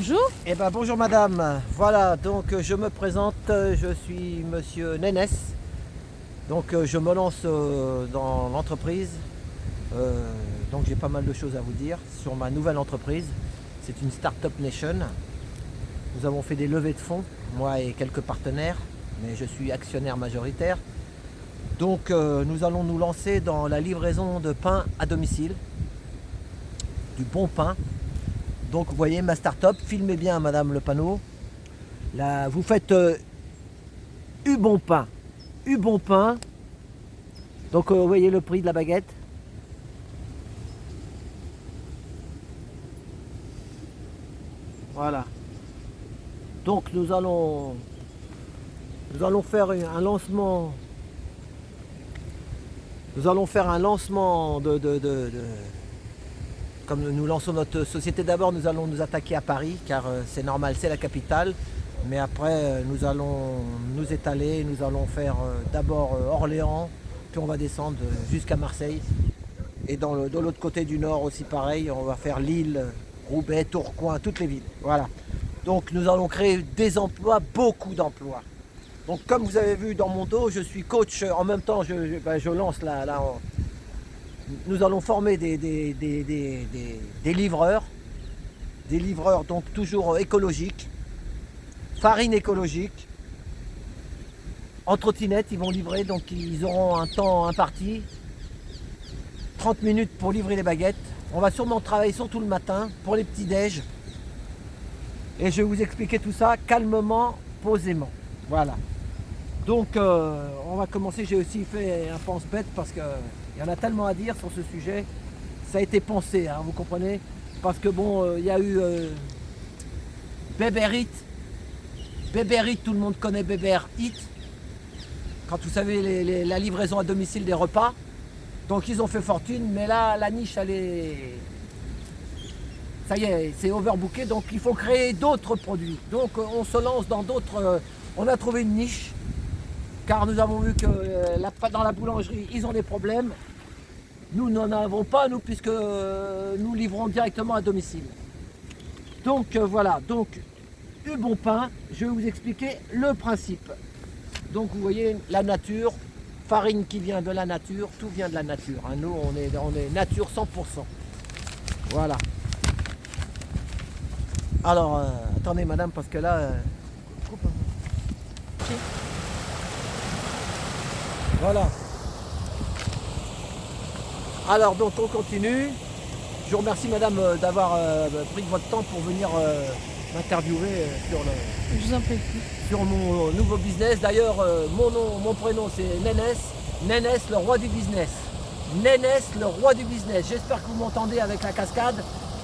Bonjour. Eh ben bonjour madame, voilà donc je me présente, je suis monsieur Nénès, donc je me lance dans l'entreprise, donc j'ai pas mal de choses à vous dire sur ma nouvelle entreprise, c'est une Startup Nation, nous avons fait des levées de fonds, moi et quelques partenaires, mais je suis actionnaire majoritaire, donc nous allons nous lancer dans la livraison de pain à domicile, du bon pain. Donc vous voyez ma start-up, filmez bien madame le panneau. Là, vous faites Ubon pain. Ubon pain. Donc vous voyez le prix de la baguette. Voilà. Donc nous allons faire un lancement. Nous allons faire un lancement comme nous lançons notre société d'abord, nous allons nous attaquer à Paris, car c'est normal, c'est la capitale. Mais après, nous allons nous étaler, nous allons faire d'abord Orléans, puis on va descendre jusqu'à Marseille. Et de l'autre côté du nord aussi pareil, on va faire Lille, Roubaix, Tourcoing, toutes les villes. Voilà. Donc nous allons créer des emplois, beaucoup d'emplois. Donc comme vous avez vu dans mon dos, je suis coach, en même temps je lance là nous allons former des livreurs, donc toujours écologiques, farine écologique, en trottinette ils vont livrer, donc ils auront un temps imparti, 30 minutes pour livrer les baguettes. On va sûrement travailler surtout le matin pour les petits déj. Et je vais vous expliquer tout ça calmement, posément. Voilà. Donc on va commencer, j'ai aussi fait un pense-bête parce que il y en a tellement à dire sur ce sujet. Ça a été pensé, hein, vous comprenez? Parce que bon, il y a eu Beber Eats. Beber Eats, tout le monde connaît Beber Eats. Quand vous savez la livraison à domicile des repas. Donc ils ont fait fortune, mais là la niche elle est... Ça y est, c'est overbooké, donc il faut créer d'autres produits. Donc on se lance dans d'autres... on a trouvé une niche, car nous avons vu que dans la boulangerie, ils ont des problèmes. Nous n'en avons pas, nous, puisque nous livrons directement à domicile. Donc voilà, donc du bon pain, je vais vous expliquer le principe. Donc vous voyez, la nature, farine qui vient de la nature, tout vient de la nature. Hein. Nous, on est nature 100%. Voilà. Alors, attendez madame, parce que là... coupe un peu. Voilà. Alors donc on continue. Je vous remercie madame d'avoir pris votre temps pour venir m'interviewer Je vous en prie. sur mon nouveau business. D'ailleurs mon prénom c'est Nénès. Nénès le roi du business. Nénès le roi du business. J'espère que vous m'entendez avec la cascade.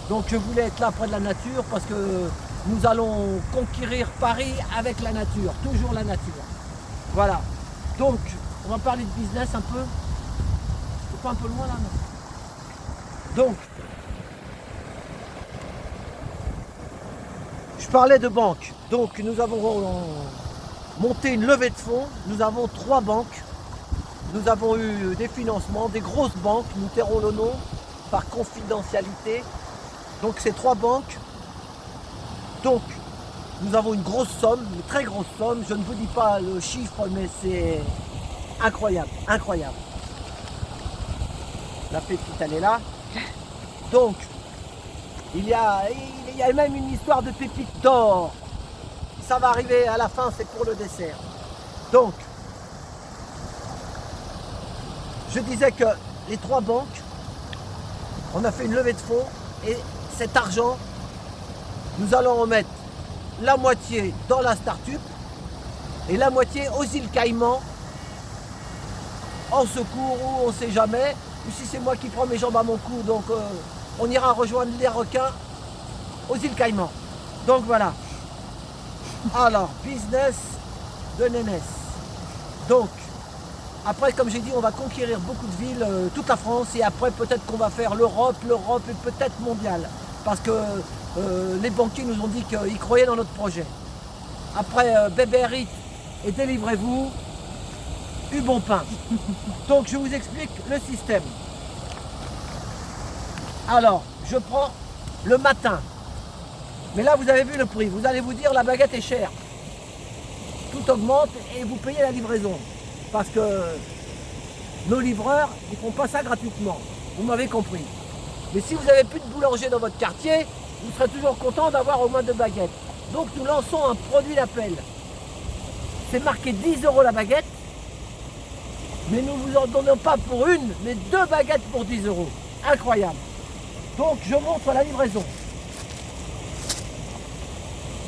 Donc je voulais être là près de la nature parce que nous allons conquérir Paris avec la nature. Toujours la nature. Voilà. Donc on va parler de business un peu. C'est pas un peu loin là, non? Donc, je parlais de banque. Donc, nous avons monté une levée de fonds. Nous avons 3 banques. Nous avons eu des financements, des grosses banques. Nous tairons le nom par confidentialité. Donc, ces 3 banques. Donc, nous avons une grosse somme, une très grosse somme. Je ne vous dis pas le chiffre, mais c'est incroyable, incroyable. La pépite elle est là. Donc il y a même une histoire de pépite d'or. Ça va arriver à la fin, c'est pour le dessert. Donc je disais que les 3 banques, on a fait une levée de fonds et cet argent, nous allons en mettre la moitié dans la start-up et la moitié aux îles Caïmans en secours ou on ne sait jamais. Ou si c'est moi qui prends mes jambes à mon cou, donc on ira rejoindre les requins aux îles Caïmans. Donc voilà. Alors, business de Nénès. Donc, après, comme j'ai dit, on va conquérir beaucoup de villes, toute la France, et après peut-être qu'on va faire l'Europe est peut-être mondiale. Parce que les banquiers nous ont dit qu'ils croyaient dans notre projet. Après, Beber Eats et délivrez-vous. Ubon pain. Donc je vous explique le système. Alors, je prends le matin. Mais là, vous avez vu le prix. Vous allez vous dire, la baguette est chère. Tout augmente et vous payez la livraison. Parce que nos livreurs, ils ne font pas ça gratuitement. Vous m'avez compris. Mais si vous n'avez plus de boulanger dans votre quartier, vous serez toujours content d'avoir au moins 2 baguettes. Donc nous lançons un produit d'appel. C'est marqué 10 € la baguette. Mais nous ne vous en donnons pas pour une, mais 2 baguettes pour 10 €. Incroyable. Donc je montre la livraison.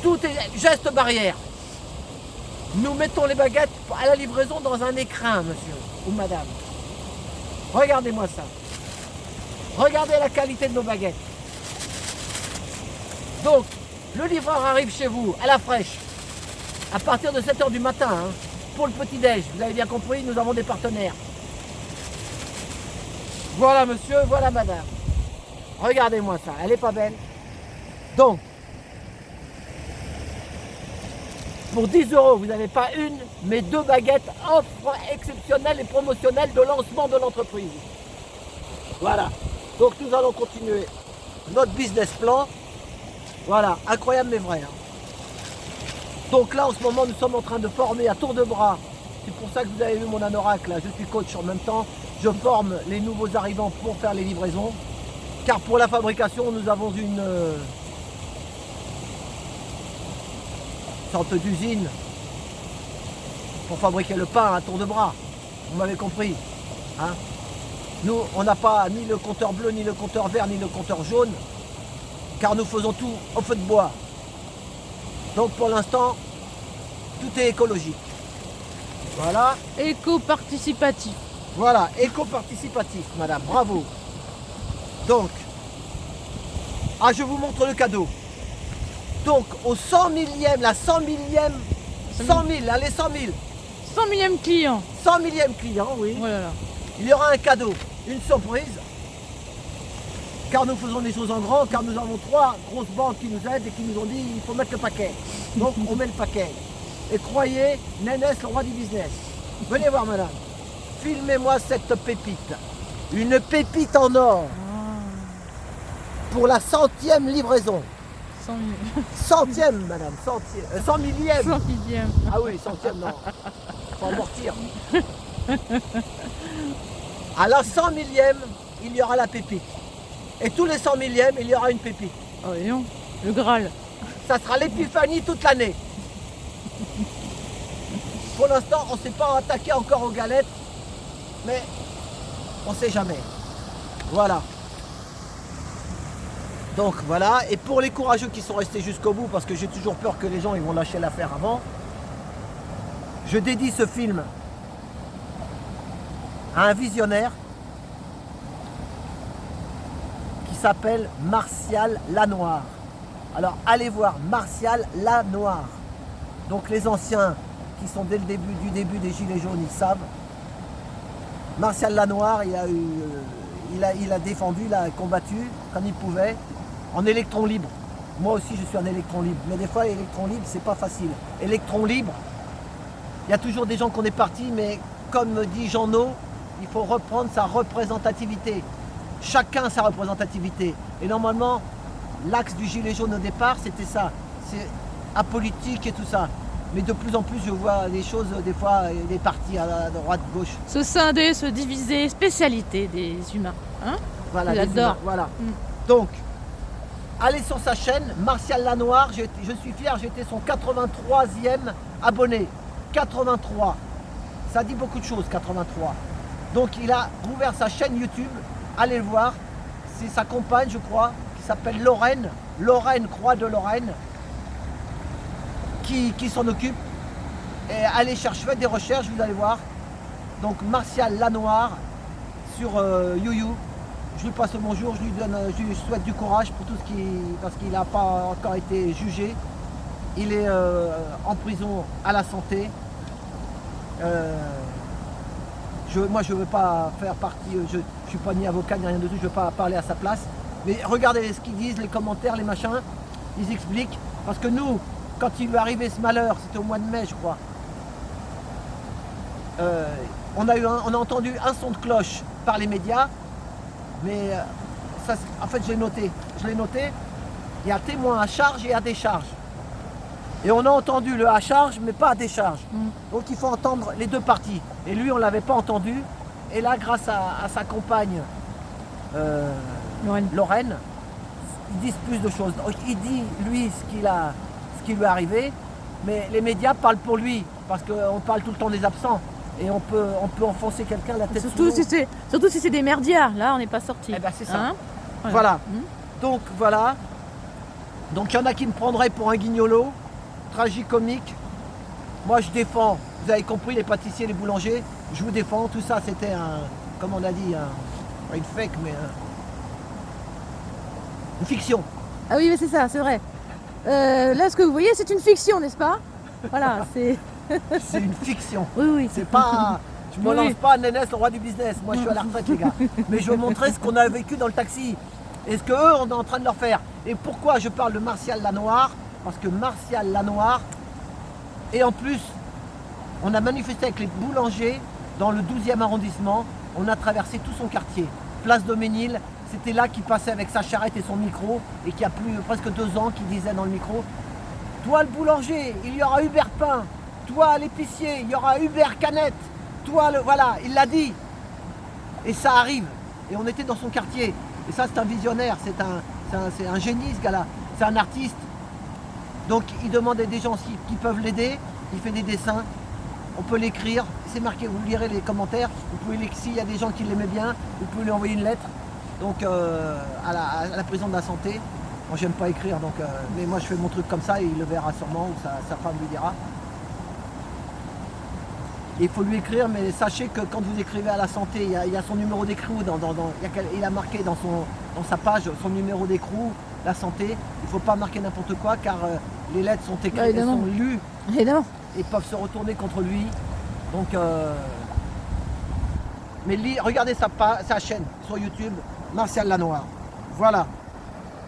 Tout est geste barrière. Nous mettons les baguettes à la livraison dans un écrin, monsieur ou madame. Regardez-moi ça. Regardez la qualité de nos baguettes. Donc, le livreur arrive chez vous à la fraîche, à partir de 7 h du matin, hein, pour le petit-déj. Vous avez bien compris, nous avons des partenaires. Voilà monsieur, voilà madame. Regardez-moi ça, elle est pas belle. Donc, pour 10 €, vous n'avez pas une, mais 2 baguettes, offre exceptionnelle et promotionnelle de lancement de l'entreprise. Voilà. Donc nous allons continuer notre business plan. Voilà, incroyable mais vrai. Hein. Donc là, en ce moment, nous sommes en train de former à tour de bras. C'est pour ça que vous avez vu mon anorak là. Je suis coach en même temps. Je forme les nouveaux arrivants pour faire les livraisons. Car pour la fabrication, nous avons une sorte d'usine pour fabriquer le pain à tour de bras. Vous m'avez compris. Hein? Nous, on n'a pas ni le compteur bleu, ni le compteur vert, ni le compteur jaune, car nous faisons tout au feu de bois. Donc pour l'instant, tout est écologique. Voilà. Éco-participatif. Voilà, éco-participatif, madame, bravo. Donc, je vous montre le cadeau. Donc, au 100 millième, la 100 millième, 100 000, allez 100 000. 100 millième client. 100 millième client, oui. Oh là là. Il y aura un cadeau, une surprise. Car nous faisons des choses en grand, car nous avons 3 grosses banques qui nous aident et qui nous ont dit il faut mettre le paquet. Donc on met le paquet. Et croyez, Nénès, le roi du business. Venez voir madame. Filmez-moi cette pépite. Une pépite en or. Pour la 100e livraison. 100 millième. 100e madame, 100 millième. 100 millième. Ah oui, 100e non. Faut amortir. À la 100 millième, il y aura la pépite. Et tous les 100 millièmes, il y aura une pépite. Oh et non, le Graal. Ça sera l'épiphanie toute l'année. Pour l'instant, on ne s'est pas attaqué encore aux galettes, mais on ne sait jamais. Voilà. Donc voilà, et pour les courageux qui sont restés jusqu'au bout, parce que j'ai toujours peur que les gens ils vont lâcher l'affaire avant, je dédie ce film à un visionnaire qui s'appelle Martial Lanoir. Alors allez voir Martial Lanoir. Donc les anciens qui sont dès le début des Gilets jaunes, ils savent. Martial Lanoir, il a défendu, il a combattu comme il pouvait en électron libre. Moi aussi je suis un électron libre, mais des fois électron libre c'est pas facile. Électron libre, il y a toujours des gens qu'on est partis, mais comme dit Jean-No, il faut reprendre sa représentativité. Chacun sa représentativité. Et normalement, l'axe du gilet jaune au départ, c'était ça. C'est apolitique et tout ça. Mais de plus en plus, je vois des choses, des fois, des partis à droite, gauche. Se scinder, se diviser, spécialité des humains. Hein? Voilà, J'adore. des humains, voilà. Donc, allez sur sa chaîne, Martial Lanoir, je suis fier, j'étais son 83e abonné. 83. Ça dit beaucoup de choses, 83. Donc il a ouvert sa chaîne YouTube, allez le voir. C'est sa compagne, je crois, qui s'appelle Lorraine, Croix de Lorraine, qui s'en occupe. Et allez chercher, faites des recherches, vous allez voir. Donc Martial Lanoir sur YouYou. Je lui passe le bonjour, je lui souhaite du courage pour tout ce qui, parce qu'il n'a pas encore été jugé. Il est en prison à la santé. Moi je ne veux pas faire partie, je ne suis pas ni avocat ni rien de tout, je ne veux pas parler à sa place. Mais regardez ce qu'ils disent, les commentaires, les machins, ils expliquent. Parce que nous, quand il lui est arrivé ce malheur, c'était au mois de mai je crois, on a entendu un son de cloche par les médias, mais ça, en fait je l'ai noté. Il y a témoin à charge et à décharge. Et on a entendu le à charge, mais pas à décharge. Donc il faut entendre les deux parties. Et lui, on ne l'avait pas entendu. Et là, grâce à sa compagne Lorraine, ils disent plus de choses. Donc, il dit, lui, ce qui lui est arrivé, mais les médias parlent pour lui, parce qu'on parle tout le temps des absents. Et on peut enfoncer quelqu'un la tête Surtout sous l'eau. surtout si c'est des merdias, là on n'est pas sorti. Eh ben, c'est ça. Hein, Voilà. Donc voilà. Donc il y en a qui me prendraient pour un guignolo, tragicomique. Moi je défends, vous avez compris, les pâtissiers, les boulangers, je vous défends. Tout ça c'était comme on a dit, pas une fake, mais une fiction. Ah oui, mais c'est ça, c'est vrai. Là, ce que vous voyez, c'est une fiction, n'est-ce pas? Voilà, c'est... C'est une fiction. Oui. C'est pas. Je me lance pas à Nénès, le roi du business. Moi je suis à la retraite les gars. Mais je veux montrer ce qu'on a vécu dans le taxi. Et ce qu'eux on est en train de leur faire. Et pourquoi je parle de Martial Lanoir? Parce que Martial Lanoir, et en plus, on a manifesté avec les boulangers dans le 12e arrondissement. On a traversé tout son quartier. Place Doménil, c'était là qu'il passait avec sa charrette et son micro. Et qui a presque 2 ans qu'il disait dans le micro: toi le boulanger, il y aura Hubert Pain. Toi l'épicier, il y aura Hubert Canette. Toi voilà, il l'a dit. Et ça arrive. Et on était dans son quartier. Et ça, c'est un visionnaire, c'est un génie ce gars-là. C'est un artiste. Donc il demande à des gens qui peuvent l'aider. Il fait des dessins. On peut l'écrire. C'est marqué, vous lirez les commentaires. Vous pouvez l'écrire, s'il y a des gens qui l'aimaient bien, vous pouvez lui envoyer une lettre. Donc à la présidente de la santé. Moi j'aime pas écrire, donc, mais moi je fais mon truc comme ça et il le verra sûrement, ou sa femme lui dira. Et il faut lui écrire, mais sachez que quand vous écrivez à la santé, il y a son numéro d'écrou, il a marqué dans sa page son numéro d'écrou, la santé. Il ne faut pas marquer n'importe quoi car les lettres sont écrites, elles sont lues et peuvent se retourner contre lui. Donc, mais regardez sa chaîne sur YouTube, Martial Lanoir. Voilà.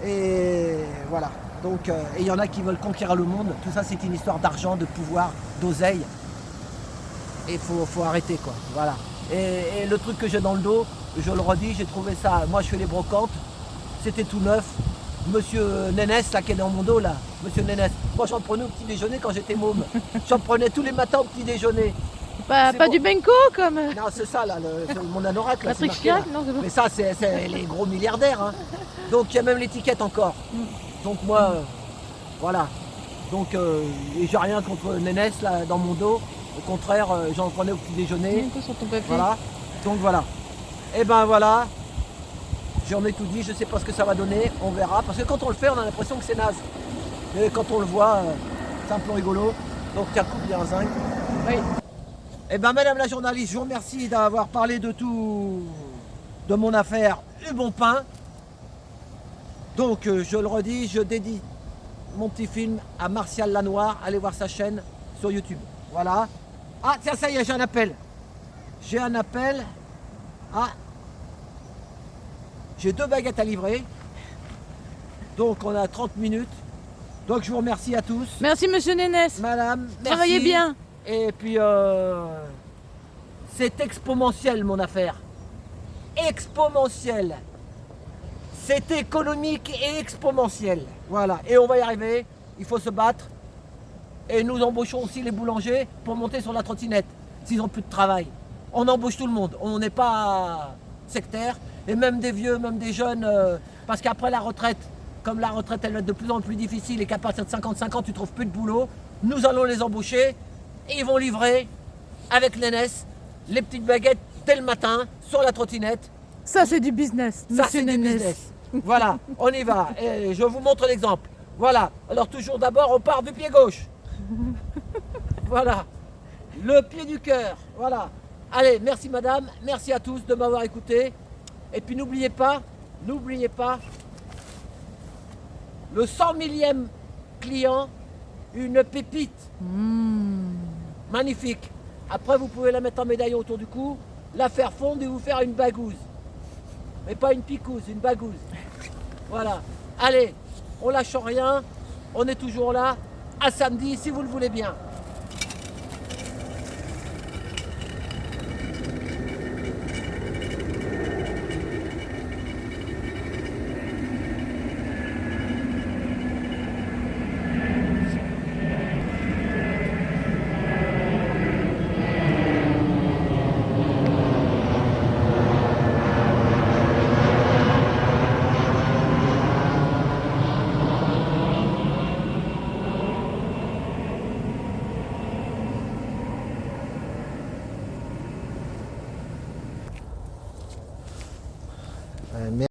Et voilà. Donc, et il y en a qui veulent conquérir le monde. Tout ça, c'est une histoire d'argent, de pouvoir, d'oseille. Et il faut arrêter, quoi. Voilà. Et le truc que j'ai dans le dos, je le redis, j'ai trouvé ça. Moi, je fais les brocantes. C'était tout neuf. Monsieur Nénès, là, qui est dans mon dos, là. Monsieur Nénès. Moi, j'en prenais au petit déjeuner quand j'étais môme. J'en prenais tous les matins au petit déjeuner. Pas du Benko, comme... Non, c'est ça, là, mon anorak. Là, Patrick Chirac, non, c'est bon. Mais ça, c'est les gros milliardaires. Hein. Donc, il y a même l'étiquette encore. Donc, moi, voilà. Donc, et j'ai rien contre Nénès, là, dans mon dos. Au contraire, j'en prenais au petit déjeuner. Sur ton papier. Voilà. Donc, voilà. Et ben voilà. J'en ai tout dit, je sais pas ce que ça va donner. On verra. Parce que quand on le fait, on a l'impression que c'est naze. Mais quand on le voit, c'est un peu rigolo. Donc, tiens, coupe bien un zinc. Oui. Eh bien, madame la journaliste, je vous remercie d'avoir parlé de tout, de mon affaire du bon pain. Donc, je le redis, je dédie mon petit film à Martial Lanoir. Allez voir sa chaîne sur YouTube. Voilà. Ah, tiens, ça y est, j'ai un appel. J'ai un appel. Ah. J'ai 2 baguettes à livrer. Donc, on a 30 minutes. Donc, je vous remercie à tous. Merci, monsieur Nénès. Madame, merci. Travaillez bien. Et puis, c'est exponentiel mon affaire. Exponentiel. C'est économique et exponentiel. Voilà. Et on va y arriver. Il faut se battre. Et nous embauchons aussi les boulangers pour monter sur la trottinette. S'ils n'ont plus de travail. On embauche tout le monde. On n'est pas sectaire. Et même des vieux, même des jeunes. Parce qu'après la retraite, comme la retraite elle va être de plus en plus difficile et qu'à partir de 55 ans tu ne trouves plus de boulot, nous allons les embaucher. Et ils vont livrer avec Nénès les petites baguettes dès le matin sur la trottinette. Ça, c'est du business, Ça, monsieur c'est du Nénès. business. Voilà, on y va. Et je vous montre l'exemple. Voilà. Alors toujours d'abord, on part du pied gauche. Voilà. Le pied du cœur. Voilà. Allez, merci madame. Merci à tous de m'avoir écouté. Et puis n'oubliez pas, le 100 millième client, une pépite. Magnifique. Après, vous pouvez la mettre en médaillon autour du cou, la faire fondre et vous faire une bagouze. Mais pas une picouse, une bagouze. Voilà. Allez, on lâche rien. On est toujours là. À samedi, si vous le voulez bien.